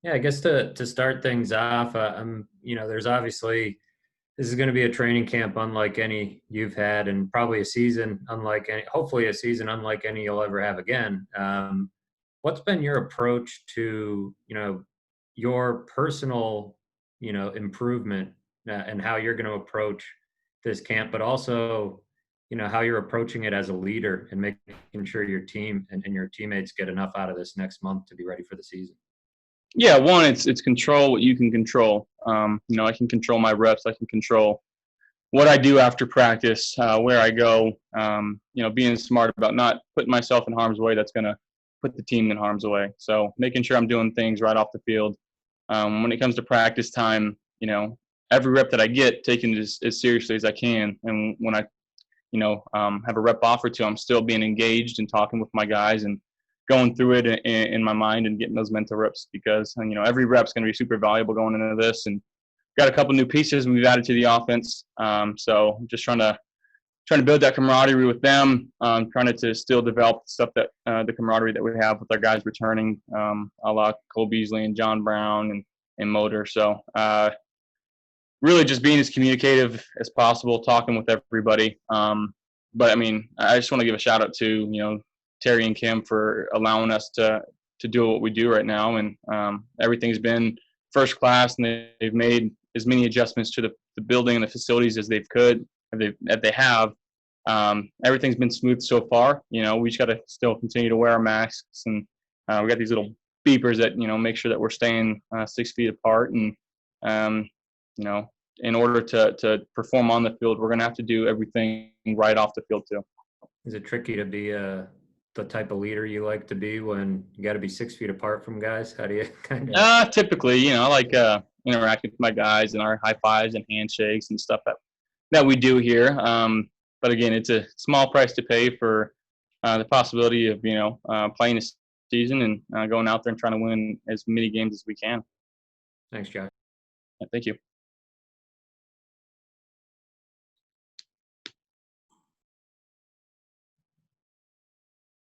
Yeah, I guess to start things off, there's obviously this is going to be a training camp unlike any you've had, and probably a season unlike any, hopefully a season unlike any you'll ever have again. What's been your approach to, your personal, improvement and how you're going to approach this camp, but also, how you're approaching it as a leader and making sure your team and your teammates get enough out of this next month to be ready for the season? Yeah, one, it's control what you can control. I can control my reps. I can control what I do after practice, where I go. Being smart about not putting myself in harm's way. That's going to put the team in harm's way. So making sure I'm doing things right off the field. When it comes to practice time, every rep that I get, taking it as seriously as I can. And when I, have a rep offer to, I'm still being engaged and talking with my guys and going through it in my mind and getting those mental reps, because every rep's going to be super valuable going into this. And got a couple new pieces we've added to the offense, so just trying to build that camaraderie with them, trying to still develop stuff that the camaraderie that we have with our guys returning, a la Cole Beasley and John Brown and Motor. So really just being as communicative as possible, talking with everybody. But I just want to give a shout out to Terry and Kim for allowing us to do what we do right now, and everything's been first class, and they've made as many adjustments to the building and the facilities as they have. Everything's been smooth so far. We just got to still continue to wear our masks, and we got these little beepers that make sure that we're staying 6 feet apart. And in order to perform on the field, we're going to have to do everything right off the field too. Is it tricky to be the type of leader you like to be when you got to be 6 feet apart from guys? How do you kind of? Typically, I like interacting with my guys and our high fives and handshakes and stuff that we do here. But again, it's a small price to pay for the possibility of playing a season and going out there and trying to win as many games as we can. Thanks, Josh. Yeah, thank you.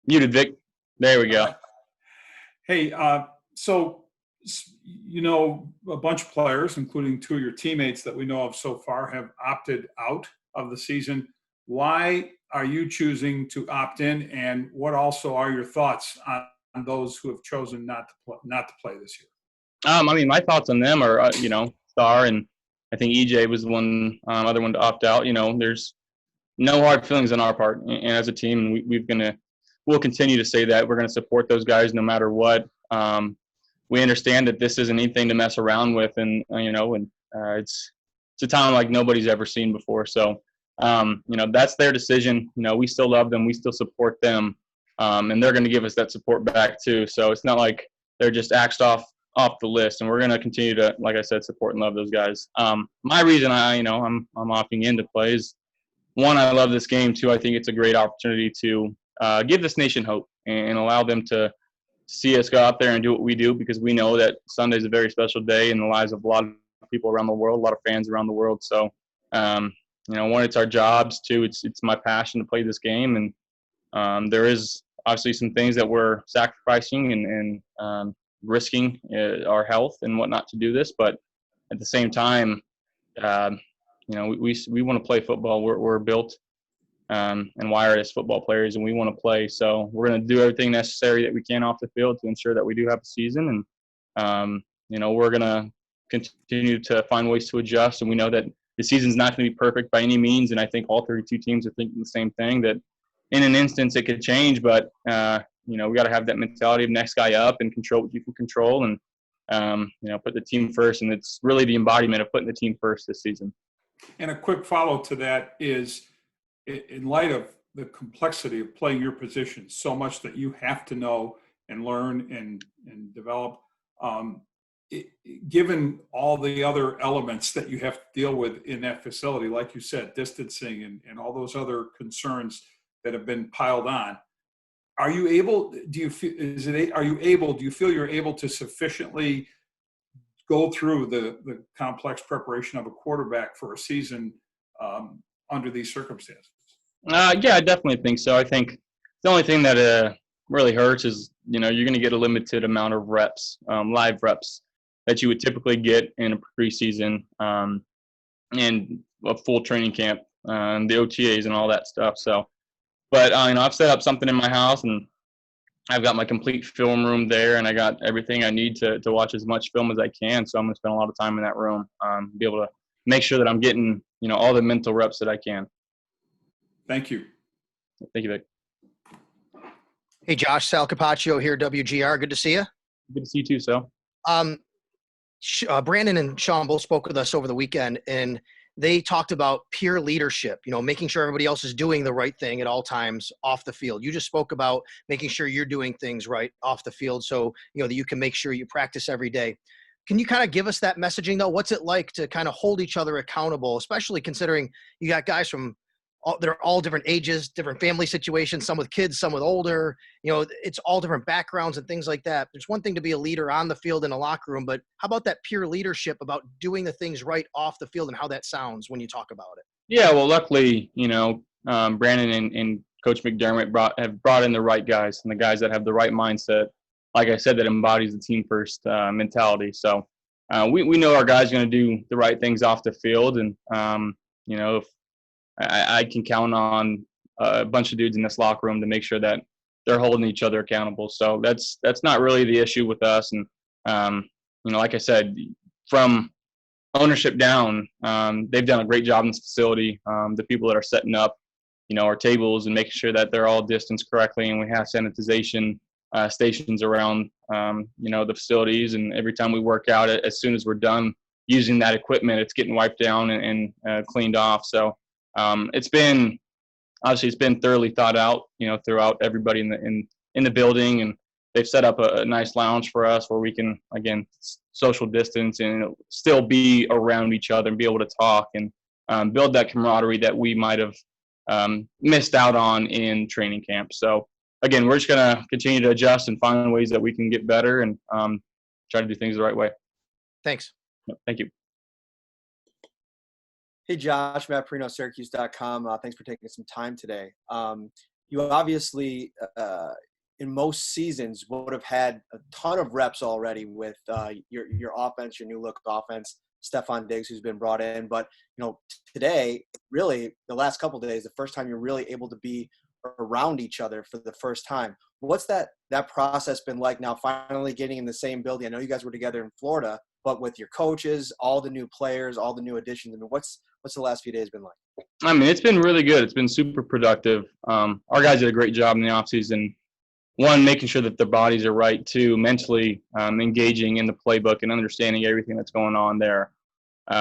Muted, Vic. There we go. Hey, so a bunch of players, including two of your teammates that we know of so far, have opted out of the season. Why are you choosing to opt in, and what also are your thoughts on those who have chosen not to play this year? My thoughts on them are, Star, and I think EJ was the one other one to opt out. There's no hard feelings on our part, and as a team, we'll continue to say that we're going to support those guys no matter what. We understand that this isn't anything to mess around with, and it's a talent like nobody's ever seen before. So, that's their decision. We still love them, we still support them, and they're going to give us that support back too. So it's not like they're just axed off the list, and we're going to continue to, like I said, support and love those guys. My reason I'm opting in to play is, one, I love this game. Two, I think it's a great opportunity to give this nation hope and allow them to see us go out there and do what we do, because we know that Sunday is a very special day in the lives of a lot of people around the world, a lot of fans around the world. So, one, it's our jobs. Two, it's my passion to play this game. And there is obviously some things that we're sacrificing and risking our health and whatnot to do this. But at the same time, we want to play football. We're built and wired as football players, and we want to play. So we're going to do everything necessary that we can off the field to ensure that we do have a season. And, we're going to continue to find ways to adjust. And we know that the season's not going to be perfect by any means. And I think all 32 teams are thinking the same thing, that in an instance it could change. But, we got to have that mentality of next guy up and control what you can control, and, put the team first. And it's really the embodiment of putting the team first this season. And a quick follow to that is, in light of the complexity of playing your position, so much that you have to know and learn and develop, given all the other elements that you have to deal with in that facility, like you said, distancing and all those other concerns that have been piled on, are you able, do you feel you're able to sufficiently go through the complex preparation of a quarterback for a season under these circumstances? Yeah, I definitely think so. I think the only thing that really hurts is, you're going to get a limited amount of reps, live reps that you would typically get in a preseason and a full training camp, the OTAs and all that stuff. So, but I've set up something in my house, and I've got my complete film room there, and I got everything I need to watch as much film as I can. So I'm going to spend a lot of time in that room, be able to make sure that I'm getting, all the mental reps that I can. Thank you. Thank you, Vic. Hey, Josh, Sal Capaccio here, WGR. Good to see you. Good to see you too, Sal. Brandon and Sean both spoke with us over the weekend, and they talked about peer leadership, making sure everybody else is doing the right thing at all times off the field. You just spoke about making sure you're doing things right off the field so, that you can make sure you practice every day. Can you kind of give us that messaging, though? What's it like to kind of hold each other accountable, especially considering you got guys from they're all different ages, different family situations, some with kids, some with older, it's all different backgrounds and things like that. There's one thing to be a leader on the field in a locker room, but how about that peer leadership about doing the things right off the field and how that sounds when you talk about it? Yeah, well, luckily, Brandon and Coach McDermott have brought in the right guys, and the guys that have the right mindset, like I said, that embodies the team first mentality. So we know our guys are going to do the right things off the field, and, if I can count on a bunch of dudes in this locker room to make sure that they're holding each other accountable. So that's not really the issue with us. And, like I said, from ownership down, they've done a great job in this facility. The people that are setting up, our tables and making sure that they're all distanced correctly, and we have sanitization stations around, the facilities. And every time we work out, as soon as we're done using that equipment, it's getting wiped down and cleaned off. So it's been thoroughly thought out, throughout everybody in the building, and they've set up a nice lounge for us where we can, again, social distance and still be around each other and be able to talk and build that camaraderie that we might have missed out on in training camp. So again, we're just going to continue to adjust and find ways that we can get better and try to do things the right way. Thanks. Thank you. Hey, Josh, Matt Perino, Syracuse.com. Thanks for taking some time today. You obviously, in most seasons, would have had a ton of reps already with your offense, your new look offense, Stefon Diggs, who's been brought in. But, today, really, the last couple of days, the first time you're really able to be around each other for the first time. What's that process been like now, finally getting in the same building? I know you guys were together in Florida, but with your coaches, all the new players, all the new additions, what's the last few days been like? It's been really good. It's been super productive. Our guys did a great job in the offseason. One, making sure that their bodies are right. Two, mentally engaging in the playbook and understanding everything that's going on there.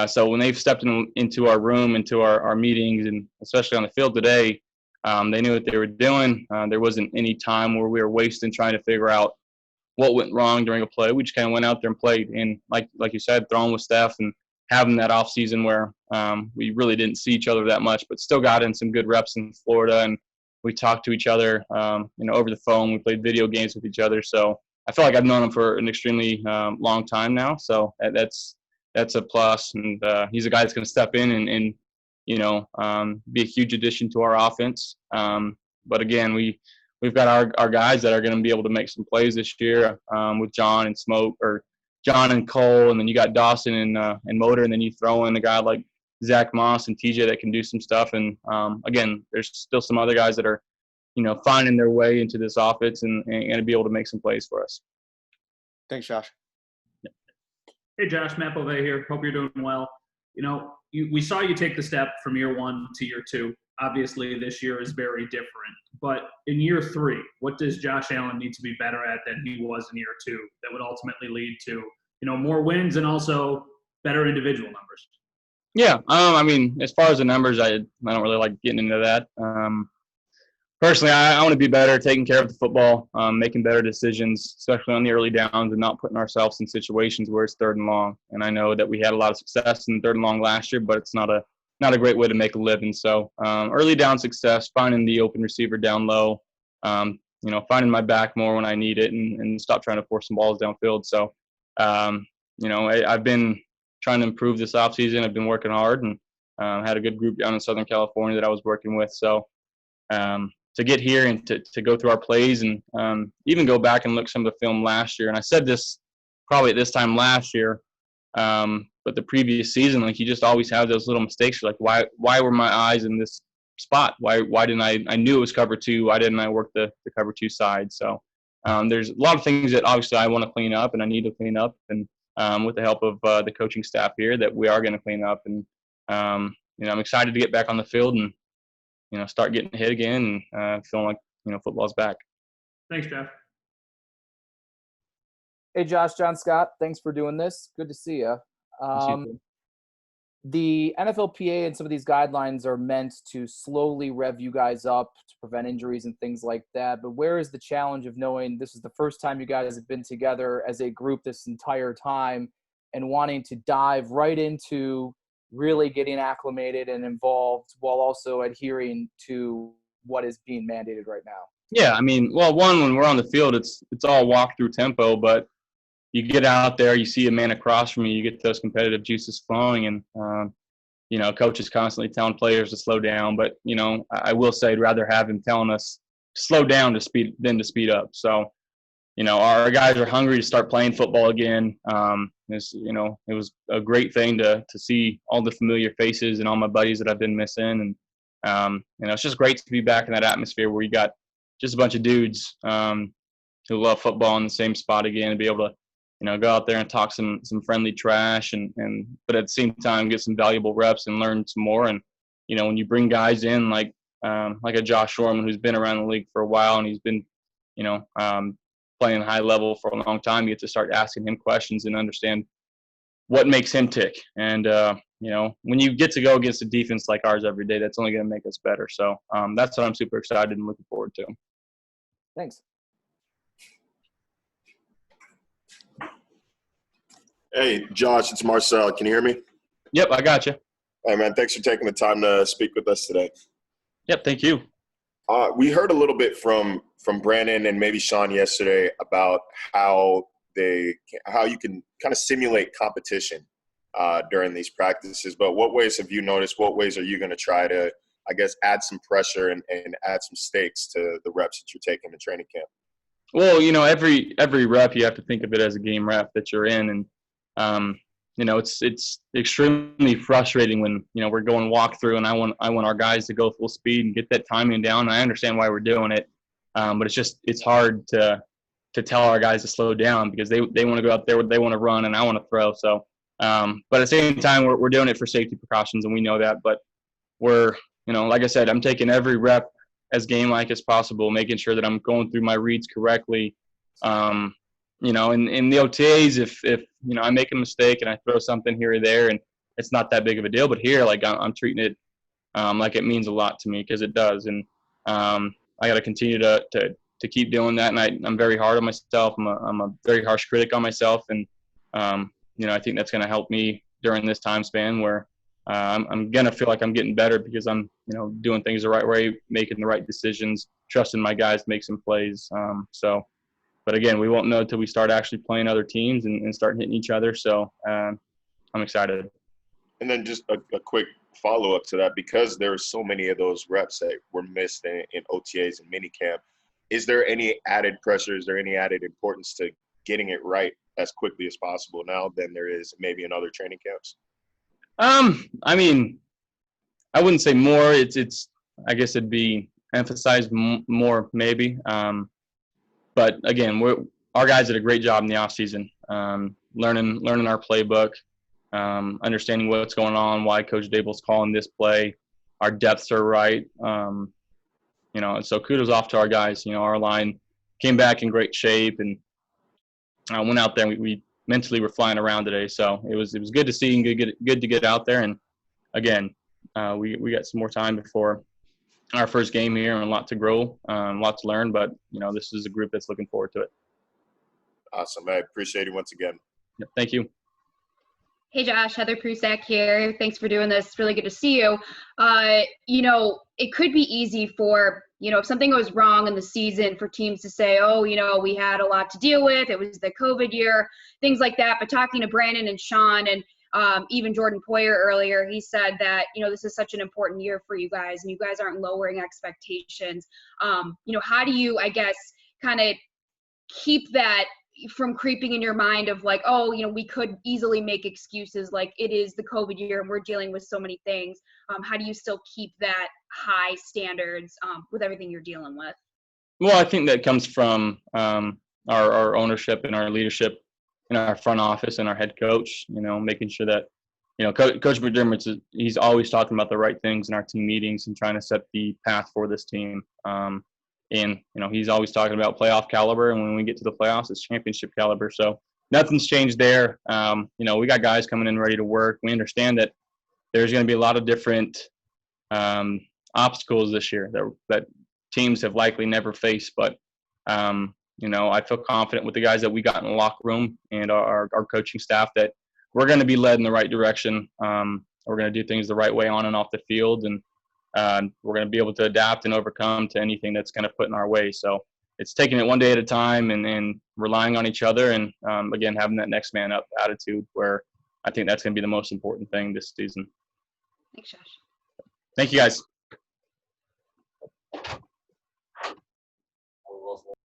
So when they've stepped into our room, into our meetings, and especially on the field today, they knew what they were doing. There wasn't any time where we were wasting trying to figure out what went wrong during a play. We just kind of went out there and played. And like you said, throwing with Steph and having that off season where we really didn't see each other that much, but still got in some good reps in Florida, and we talked to each other, over the phone. We played video games with each other. So I feel like I've known him for an extremely long time now. So that's a plus. And he's a guy that's going to step in and be a huge addition to our offense. But again, we've got our guys that are going to be able to make some plays this year with John and Cole, and then you got Dawson and Motor, and then you throw in a guy like Zach Moss and TJ that can do some stuff. And again, there's still some other guys that are, finding their way into this offense and going to be able to make some plays for us. Thanks, Josh. Hey, Josh, Matt Bove here. Hope you're doing well. We saw you take the step from year 1 to year 2. Obviously, this year is very different. But in year 3, what does Josh Allen need to be better at than he was in year 2 that would ultimately lead to, more wins and also better individual numbers? Yeah, as far as the numbers, I don't really like getting into that. Personally, I want to be better, taking care of the football, making better decisions, especially on the early downs, and not putting ourselves in situations where it's 3rd and long. And I know that we had a lot of success in 3rd and long last year, but it's not a great way to make a living. So early down success, finding the open receiver down low, finding my back more when I need it, and stop trying to force some balls downfield. So, I've been trying to improve this offseason. I've been working hard, and had a good group down in Southern California that I was working with. So, to get here and to go through our plays and even go back and look some of the film last year. And I said this probably at this time last year, but the previous season, like you just always have those little mistakes. You're like, why were my eyes in this spot? Why didn't I knew it was cover two. Why didn't I work the cover two side? So there's a lot of things that obviously I want to clean up and I need to clean up. And with the help of the coaching staff here that we are going to clean up. And, I'm excited to get back on the field and, start getting hit again and feeling like, football's back. Thanks, Jeff. Hey, Josh, John Scott, thanks for doing this. Good to see you. The NFLPA and some of these guidelines are meant to slowly rev you guys up to prevent injuries and things like that. But where is the challenge of knowing this is the first time you guys have been together as a group this entire time and wanting to dive right into really getting acclimated and involved while also adhering to what is being mandated right now? Yeah, when we're on the field, it's all walk through tempo, but you get out there, you see a man across from you, you get those competitive juices flowing, and coach is constantly telling players to slow down. But I will say I'd rather have him telling us to slow down than to speed up. So, our guys are hungry to start playing football again. It was a great thing to see all the familiar faces and all my buddies that I've been missing, and it's just great to be back in that atmosphere where you got just a bunch of dudes who love football in the same spot again and be able to go out there and talk some friendly trash but at the same time get some valuable reps and learn some more. And when you bring guys in like a Josh Shorman who's been around the league for a while and he's been playing high level for a long time, you get to start asking him questions and understand what makes him tick. And when you get to go against a defense like ours every day, that's only going to make us better. So that's what I'm super excited and looking forward to. Thanks. Hey, Josh, it's Marcel. Can you hear me? Yep, I got you. Hey, man, thanks for taking the time to speak with us today. Yep, thank you. We heard a little bit from Brandon and maybe Sean yesterday about how you can kind of simulate competition during these practices. But what ways have you noticed? What ways are you going to try to, I guess, add some pressure and add some stakes to the reps that you're taking in training camp? Well, every rep you have to think of it as a game rep that you're in, and it's extremely frustrating when we're going walk through and I want our guys to go full speed and get that timing down. I understand why we're doing it, but it's hard to tell our guys to slow down because they want to go out there, they want to run, and I want to throw. So, but at the same time, we're doing it for safety precautions, and we know that. But we're like I said, I'm taking every rep as game-like as possible, making sure that I'm going through my reads correctly. In the OTAs, if I make a mistake and I throw something here or there, and it's not that big of a deal, but here, like I'm treating it like it means a lot to me because it does, and I got to continue to keep doing that. And I'm very hard on myself. I'm a very harsh critic on myself, and I think that's going to help me during this time span where I'm going to feel like I'm getting better because I'm doing things the right way, making the right decisions, trusting my guys to make some plays. But again, we won't know until we start actually playing other teams and start hitting each other. So I'm excited. And then just a quick follow-up to that, because there are so many of those reps that were missed in OTAs and minicamp, is there any added pressure? Is there any added importance to getting it right as quickly as possible now than there is maybe in other training camps? I wouldn't say more. It's I guess it'd be emphasized more maybe. But again, our guys did a great job in the off season, learning our playbook, understanding what's going on, why Coach Dable's calling this play. Our depths are right. And so kudos off to our guys. Our line came back in great shape, and went out there and we mentally were flying around today. So it was good to see and good to get out there. And again, we got some more time before our first game here and a lot to grow, a lot to learn, but this is a group that's looking forward to it. Awesome. I appreciate it once again. Yeah, thank you. Hey Josh, Heather Prusak here. Thanks for doing this. It's really good to see you. It could be easy for, if something goes wrong in the season for teams to say, oh, we had a lot to deal with. It was the COVID year, things like that. But talking to Brandon and Sean, and Even Jordan Poyer earlier, he said that, this is such an important year for you guys and you guys aren't lowering expectations. How do you, I guess, kind of keep that from creeping in your mind of like, oh, we could easily make excuses, like it is the COVID year and we're dealing with so many things. How do you still keep that high standards with everything you're dealing with? Well, I think that comes from our ownership and our leadership in our front office and our head coach, making sure that, Coach McDermott, he's always talking about the right things in our team meetings and trying to set the path for this team. And, he's always talking about playoff caliber. And when we get to the playoffs, it's championship caliber. So nothing's changed there. We got guys coming in ready to work. We understand that there's going to be a lot of different obstacles this year that teams have likely never faced. But, I feel confident with the guys that we got in the locker room and our coaching staff that we're going to be led in the right direction. We're going to do things the right way on and off the field. And we're going to be able to adapt and overcome to anything that's going to put in our way. So it's taking it one day at a time and relying on each other. And again, having that next man up attitude where I think that's going to be the most important thing this season. Thanks, Josh. Thank you, guys.